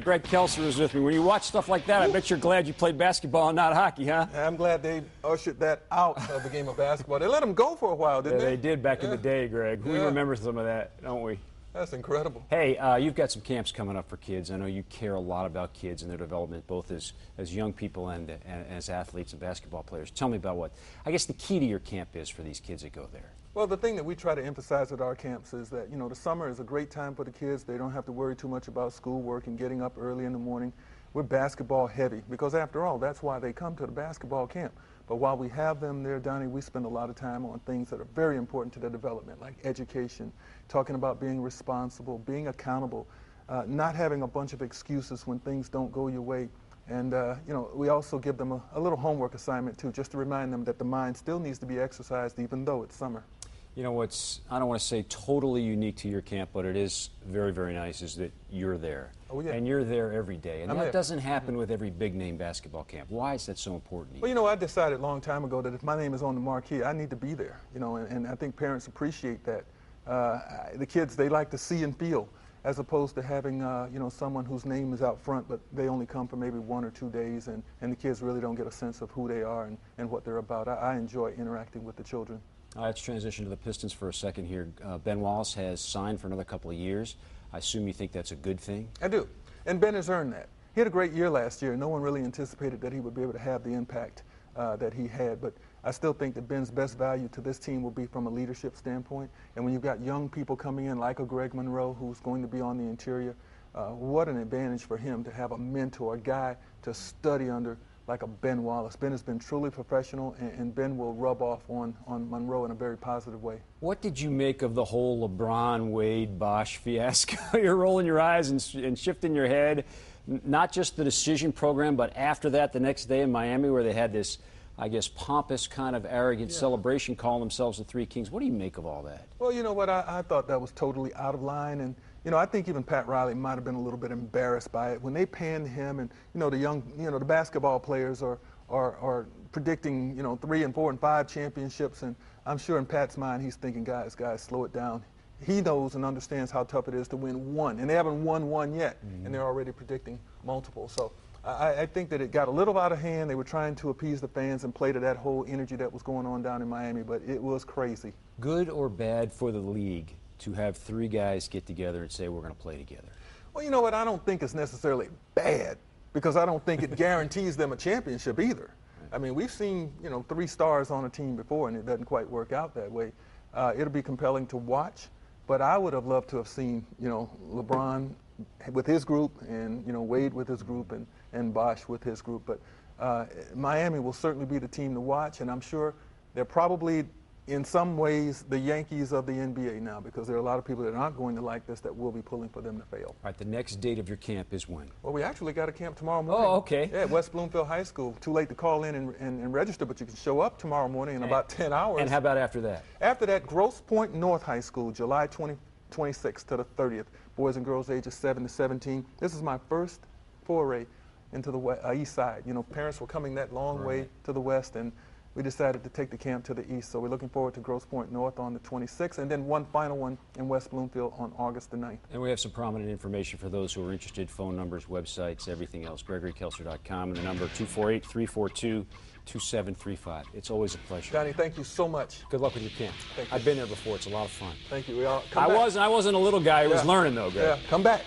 Greg Kelser is with me. When you watch stuff like that, I bet you're glad you played basketball and not hockey, huh? I'm glad they ushered that out of the game of basketball. They let them go for a while, didn't they? They did back in the day, Greg. We remember some of that, don't we? That's incredible. Hey, you've got some camps coming up for kids. I know you care a lot about kids and their development, both as young people and as athletes and basketball players. Tell me about what, I guess, the key to your camp is for these kids that go there. Well, the thing that we try to emphasize at our camps is that, the summer is a great time for the kids. They don't have to worry too much about schoolwork and getting up early in the morning. We're basketball heavy because, after all, that's why they come to the basketball camp. But while we have them there, Donnie, we spend a lot of time on things that are very important to their development, like education, talking about being responsible, being accountable, not having a bunch of excuses when things don't go your way. And, we also give them a little homework assignment, too, just to remind them that the mind still needs to be exercised even though it's summer. You know what's, I don't want to say totally unique to your camp, but it is very, very nice, is that you're there. Oh, yeah. And you're there every day. And that doesn't happen with every big-name basketball camp. Why is that so important to you? Well, I decided a long time ago that if my name is on the marquee, I need to be there, and I think parents appreciate that. The kids, they like to see and feel, as opposed to having, someone whose name is out front, but they only come for maybe 1 or 2 days, and the kids really don't get a sense of who they are and what they're about. I enjoy interacting with the children. Let's transition to the Pistons for a second here. Ben Wallace has signed for another couple of years. I assume you think that's a good thing? I do. And Ben has earned that. He had a great year last year. No one really anticipated that he would be able to have the impact that he had. But I still think that Ben's best value to this team will be from a leadership standpoint. And when you've got young people coming in like a Greg Monroe, who's going to be on the interior, what an advantage for him to have a mentor, a guy to study under, like a Ben Wallace. Ben has been truly professional, and Ben will rub off on Monroe in a very positive way. What did you make of the whole LeBron, Wade, Bosh fiasco? You're rolling your eyes and shifting your head. Not just the decision program, but after that, the next day in Miami, where they had this, I guess, pompous kind of arrogant celebration calling themselves the Three Kings. What do you make of all that? Well, you know what? I thought that was totally out of line. And I think even Pat Riley might have been a little bit embarrassed by it when they panned him, and the basketball players are predicting 3 and 4 and 5 championships, and I'm sure in Pat's mind he's thinking, guys, slow it down. He knows and understands how tough it is to win one, and they haven't won one yet, and they're already predicting multiple. So I think that it got a little out of hand. They were trying to appease the fans and play to that whole energy that was going on down in Miami, but it was crazy. Good or bad for the league to have 3 guys get together and say we're going to play together? Well, you know what? I don't think it's necessarily bad, because I don't think it guarantees them a championship either. I mean, we've seen 3 stars on a team before, and it doesn't quite work out that way. It'll be compelling to watch, but I would have loved to have seen LeBron with his group, and Wade with his group, and Bosh with his group. But Miami will certainly be the team to watch, and I'm sure they're probably, in some ways, the Yankees of the NBA now, because there are a lot of people that aren't going to like this that will be pulling for them to fail. All right, the next date of your camp is when? Well, we actually got a camp tomorrow morning. Oh, okay. Yeah, at West Bloomfield High School. Too late to call in and register, but you can show up tomorrow morning in about 10 hours. And how about after that? After that, Grosse Pointe North High School, July 26th to the 30th. Boys and girls ages 7 to 17. This is my first foray into the east side. Parents were coming that long way to the west, and we decided to take the camp to the east. So we're looking forward to Grosse Pointe North on the 26th, and then one final one in West Bloomfield on August the 9th. And we have some prominent information for those who are interested: phone numbers, websites, everything else. GregoryKelser.com, and the number 248-342-2735. It's always a pleasure. Donnie, thank you so much. Good luck with your camp. Thank you. I've been there before. It's a lot of fun. Thank you. I wasn't a little guy who was learning, though, Greg. Yeah, come back.